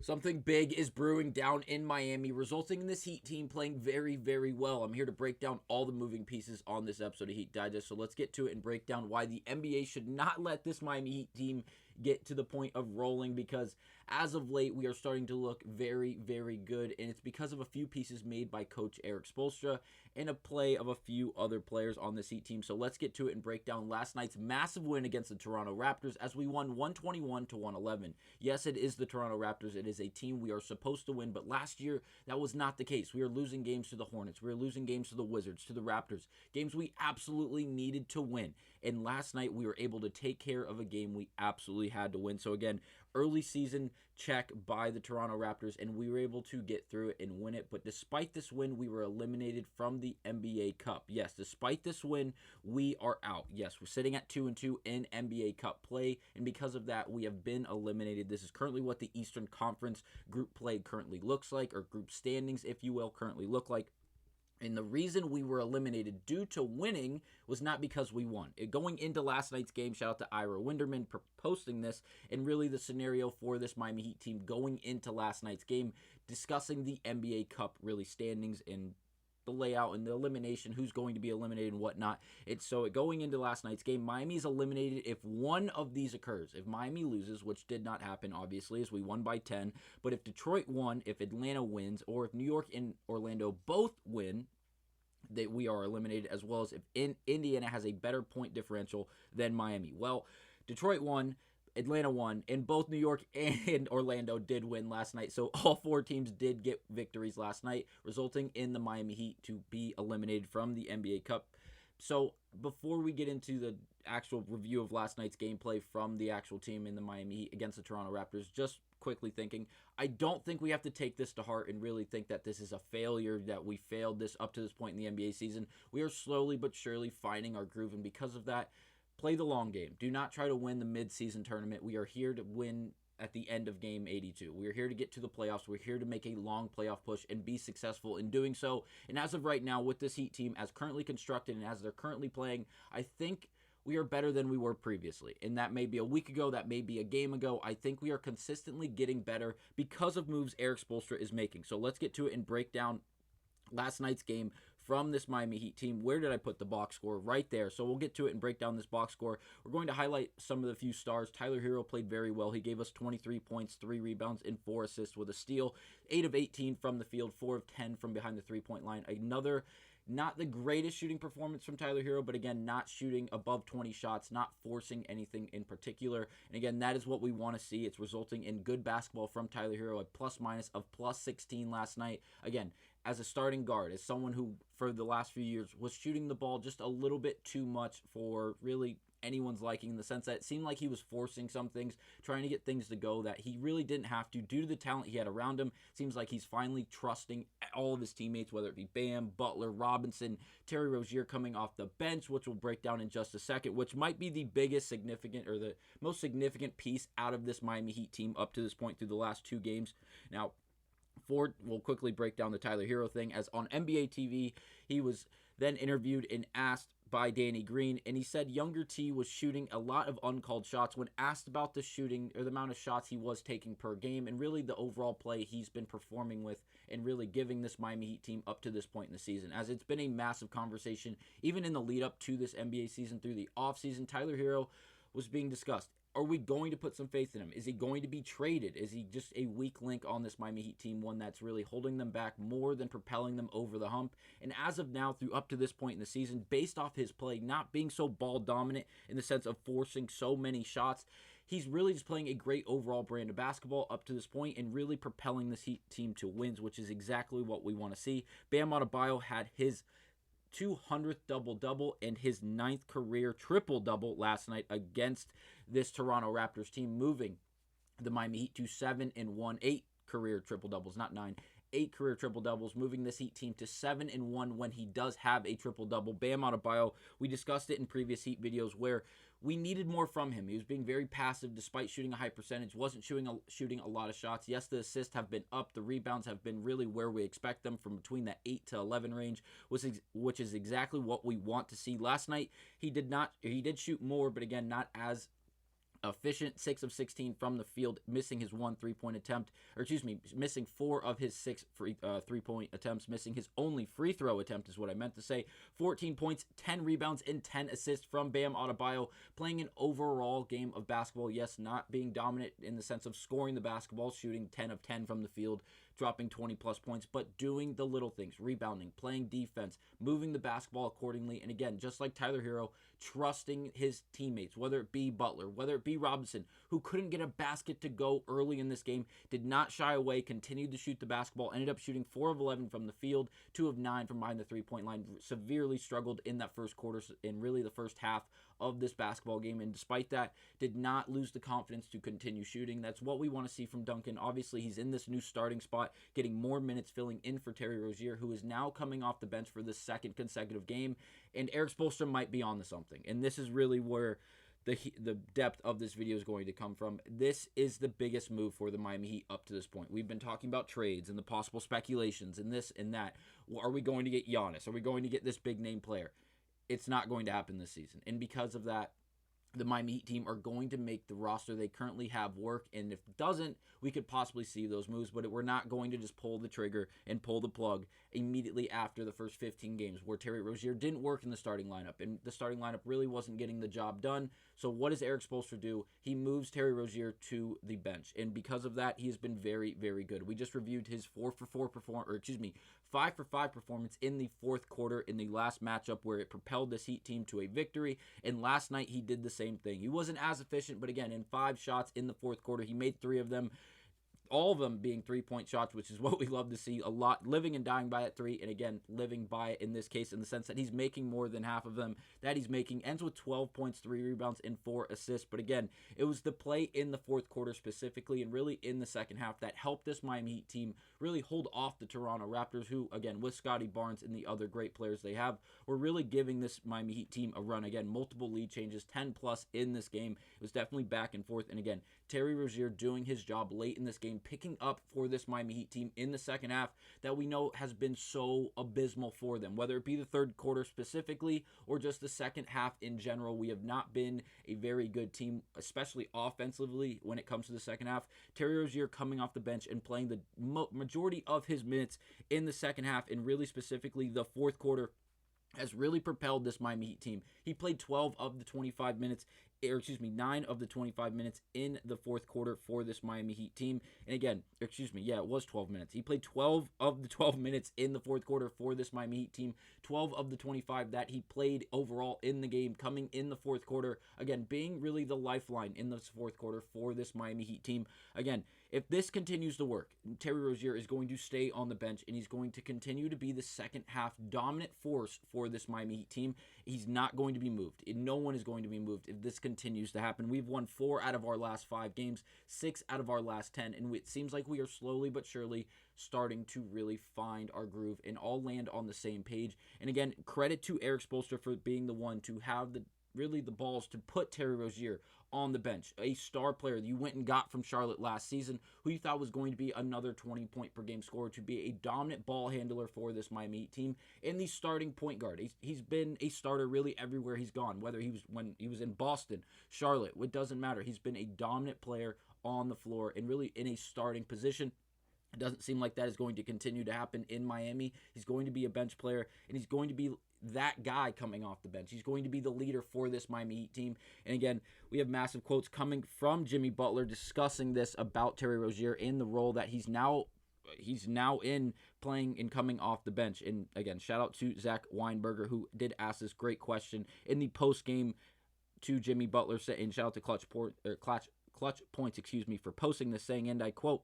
Something big is brewing down in Miami, resulting in this Heat team playing very, very well. I'm here to break down all the moving pieces on this episode of Heat Digest. So let's get to it and break down why the NBA should not let this Miami Heat team get to the point of rolling, because as of late we are starting to look very, very good, and it's because of a few pieces made by Coach Erik Spoelstra and a play of a few other players on this Heat team. So let's get to it and break down last night's massive win against the Toronto Raptors as we won 121-111. Yes, it is the Toronto Raptors. It is a team we are supposed to win, but last year that was not the case. We were losing games to the Hornets. We were losing games to the Wizards, to the Raptors, games we absolutely needed to win. And last night we were able to take care of a game we absolutely had to win. So again, early season check by the Toronto Raptors, and we were able to get through it and win it. But despite this win, we were eliminated from the NBA Cup. Yes, despite this win, we are out. Yes, we're sitting at 2-2 in NBA Cup play, and because of that, we have been eliminated. This is currently what the Eastern Conference group play currently looks like, or group standings, if you will, currently look like. And the reason we were eliminated due to winning was not because we won. Going into last night's game, shout out to Ira Winderman for posting this, and really the scenario for this Miami Heat team going into last night's game, discussing the NBA Cup really standings and the layout and the elimination, who's going to be eliminated and whatnot. It's so going into last night's game, Miami is eliminated if one of these occurs. If Miami loses, which did not happen, obviously, as we won by 10, but if Detroit won, if Atlanta wins, or if New York and Orlando both win, that we are eliminated, as well as if Indiana has a better point differential than Miami. Well, Detroit won, Atlanta won, and both New York and Orlando did win last night. So all four teams did get victories last night, resulting in the Miami Heat to be eliminated from the NBA Cup. So before we get into the actual review of last night's gameplay from the actual team in the Miami Heat against the Toronto Raptors, just quickly thinking, I don't think we have to take this to heart and really think that this is a failure, that we failed this up to this point in the NBA season. We are slowly but surely finding our groove, and because of that, play the long game. Do not try to win the mid-season tournament. We are here to win at the end of game 82. We are here to get to the playoffs. We're here to make a long playoff push and be successful in doing so. And as of right now, with this Heat team as currently constructed and as they're currently playing, I think we are better than we were previously. And that may be a week ago, that may be a game ago. I think we are consistently getting better because of moves Erik Spoelstra is making. So let's get to it and break down last night's game from this Miami Heat team. Where did I put the box score? Right there. So we'll get to it and break down this box score. We're going to highlight some of the few stars. Tyler Herro played very well. He gave us 23 points, 3 rebounds, and 4 assists with a steal. 8 of 18 from the field, 4 of 10 from behind the three-point line. Another not the greatest shooting performance from Tyler Herro, but again, not shooting above 20 shots, not forcing anything in particular. And again, that is what we want to see. It's resulting in good basketball from Tyler Herro, a plus-minus of plus 16 last night. Again, as a starting guard, as someone who for the last few years was shooting the ball just a little bit too much for really anyone's liking, in the sense that it seemed like he was forcing some things, trying to get things to go that he really didn't have to due to the talent he had around him. Seems like he's finally trusting all of his teammates, whether it be Bam, Butler, Robinson, Terry Rozier coming off the bench, which we'll break down in just a second, which might be the biggest significant, or the most significant piece out of this Miami Heat team up to this point through the last 2 games. Now, we'll quickly break down the Tyler Herro thing, as on NBA TV, he was then interviewed and asked by Danny Green, and he said younger T was shooting a lot of uncalled shots when asked about the shooting, or the amount of shots he was taking per game, and really the overall play he's been performing with and really giving this Miami Heat team up to this point in the season, as it's been a massive conversation even in the lead up to this NBA season through the offseason. Tyler Herro was being discussed. Are we going to put some faith in him? Is he going to be traded? Is he just a weak link on this Miami Heat team, one that's really holding them back more than propelling them over the hump? And as of now, through up to this point in the season, based off his play not being so ball dominant in the sense of forcing so many shots, he's really just playing a great overall brand of basketball up to this point and really propelling this Heat team to wins, which is exactly what we want to see. Bam Adebayo had his 200th double-double and his 9th career triple-double last night against this Toronto Raptors team, moving the Miami Heat to 7-1, 8 career triple-doubles, not 9, 8 career triple-doubles, moving this Heat team to 7-1 when he does have a triple-double. Bam Adebayo, we discussed it in previous Heat videos where we needed more from him. He was being very passive despite shooting a high percentage, wasn't shooting a lot of shots. Yes, the assists have been up. The rebounds have been really where we expect them, from between that 8 to 11 range, which is exactly what we want to see. Last night, he did shoot more, but again, not as efficient, 6 of 16 from the field, missing his 1 3-point attempt, missing 4 of his 6 3-point attempts, missing his only free throw attempt is what I meant to say. 14 points, 10 rebounds, and 10 assists from Bam Adebayo, playing an overall game of basketball. Yes, not being dominant in the sense of scoring the basketball, shooting 10 of 10 from the field, dropping 20 plus points, but doing the little things, rebounding, playing defense, moving the basketball accordingly, and again, just like Tyler Herro, trusting his teammates, whether it be Butler, whether it be Robinson, who couldn't get a basket to go early in this game, did not shy away, continued to shoot the basketball, ended up shooting 4 of 11 from the field, 2 of 9 from behind the three-point line, severely struggled in that first quarter and really the first half of this basketball game, and despite that, did not lose the confidence to continue shooting. That's what we want to see from Duncan. Obviously, he's in this new starting spot, getting more minutes, filling in for Terry Rozier, who is now coming off the bench for the second consecutive game, and Erik Spoelstra might be on to something, and this is really where the depth of this video is going to come from. This is the biggest move for the Miami Heat up to this point. We've been talking about trades and the possible speculations and this and that. Are we going to get Giannis? Are we going to get this big name player? It's not going to happen this season. And because of that, the Miami Heat team are going to make the roster they currently have work, and if it doesn't, we could possibly see those moves, but we're not going to just pull the trigger and pull the plug immediately after the first 15 games where Terry Rozier didn't work in the starting lineup, and the starting lineup really wasn't getting the job done. So what does Erik Spoelstra do? He moves Terry Rozier to the bench, and because of that, he has been very, very good. We just reviewed his 5 for 5 performance in the fourth quarter in the last matchup where it propelled this Heat team to a victory, and last night he did the same thing. He wasn't as efficient, but again, in 5 shots in the fourth quarter, he made 3 of them. All of them being 3-point shots, which is what we love to see a lot, living and dying by that 3, and again, living by it in this case in the sense that he's making more than half of them that he's making, ends with 12 points, 3 rebounds, and 4 assists, but again, it was the play in the fourth quarter specifically, and really in the second half that helped this Miami Heat team really hold off the Toronto Raptors, who, again, with Scotty Barnes and the other great players they have, were really giving this Miami Heat team a run. Again, multiple lead changes, 10 plus in this game. It was definitely back and forth, and again, Terry Rozier doing his job late in this game, picking up for this Miami Heat team in the second half that we know has been so abysmal for them. Whether it be the third quarter specifically or just the second half in general, we have not been a very good team, especially offensively when it comes to the second half. Terry Rozier coming off the bench and playing the majority of his minutes in the second half, and really specifically the fourth quarter, has really propelled this Miami Heat team. He played 12 of the 25 minutes, 9 of the 25 minutes in the fourth quarter for this Miami Heat team. And again, it was 12 minutes. He played 12 of the 12 minutes in the fourth quarter for this Miami Heat team. 12 of the 25 that he played overall in the game, coming in the fourth quarter. Again, being really the lifeline in this fourth quarter for this Miami Heat team. Again, if this continues to work, Terry Rozier is going to stay on the bench, and he's going to continue to be the second half dominant force for this Miami Heat team. He's not going to be moved. No one is going to be moved if this continues to happen. We've won 4 out of our last 5 games, 6 out of our last 10, and it seems like we are slowly but surely starting to really find our groove and all land on the same page. And again, credit to Erik Spoelstra for being the one to have the balls to put Terry Rozier on the bench, a star player that you went and got from Charlotte last season, who you thought was going to be another 20-point per game scorer, to be a dominant ball handler for this Miami Heat team, and the starting point guard. He's been a starter really everywhere he's gone, whether when he was in Boston, Charlotte, it doesn't matter. He's been a dominant player on the floor and really in a starting position. It doesn't seem like that is going to continue to happen in Miami. He's going to be a bench player, and he's going to be that guy coming off the bench. He's going to be the leader for this Miami Heat team. And again, we have massive quotes coming from Jimmy Butler discussing this about Terry Rozier in the role that he's now in, playing and coming off the bench. And again, shout out to Zach Weinberger, who did ask this great question in the post game to Jimmy Butler, and shout out to Clutch Points, for posting this, saying, and I quote,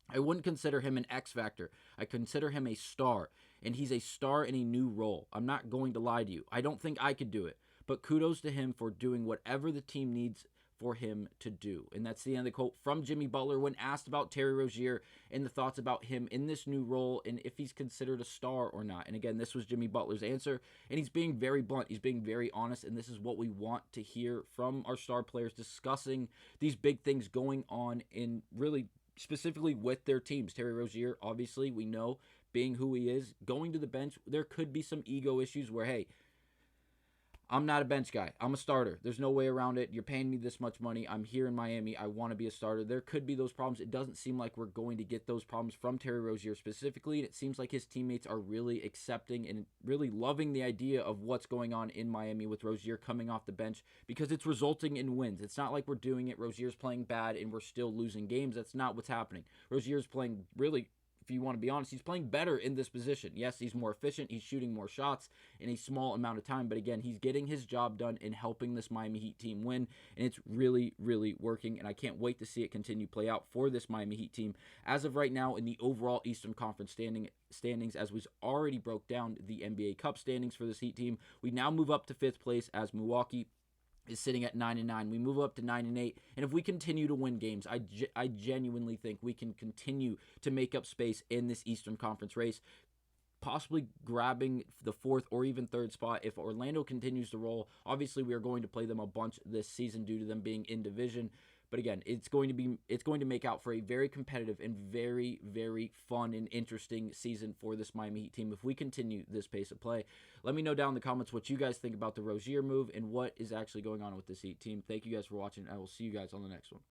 "I wouldn't consider him an X factor. I consider him a star, and he's a star in a new role. I'm not going to lie to you. I don't think I could do it, but kudos to him for doing whatever the team needs for him to do." And that's the end of the quote from Jimmy Butler when asked about Terry Rozier and the thoughts about him in this new role and if he's considered a star or not. And again, this was Jimmy Butler's answer, and he's being very blunt. He's being very honest, and this is what we want to hear from our star players discussing these big things going on in really specifically with their teams. Terry Rozier, obviously, we know, being who he is, going to the bench, there could be some ego issues where, hey, I'm not a bench guy. I'm a starter. There's no way around it. You're paying me this much money. I'm here in Miami. I want to be a starter. There could be those problems. It doesn't seem like we're going to get those problems from Terry Rozier specifically. And it seems like his teammates are really accepting and really loving the idea of what's going on in Miami with Rozier coming off the bench because it's resulting in wins. It's not like we're doing it. Rozier's playing bad and we're still losing games. That's not what's happening. Rozier's playing really, if you want to be honest, he's playing better in this position. Yes, he's more efficient. He's shooting more shots in a small amount of time. But again, he's getting his job done and helping this Miami Heat team win. And it's really, really working. And I can't wait to see it continue to play out for this Miami Heat team. As of right now, in the overall Eastern Conference standings, as we already broke down the NBA Cup standings for this Heat team, we now move up to 5th place as Milwaukee is sitting at 9-9. We move up to 9-8, and if we continue to win games, I genuinely think we can continue to make up space in this Eastern Conference race, possibly grabbing the 4th or even 3rd spot if Orlando continues to roll. Obviously, we are going to play them a bunch this season due to them being in division. But again, it's going to make out for a very competitive and very, very fun and interesting season for this Miami Heat team if we continue this pace of play. Let me know down in the comments what you guys think about the Rozier move and what is actually going on with this Heat team. Thank you guys for watching. I will see you guys on the next one.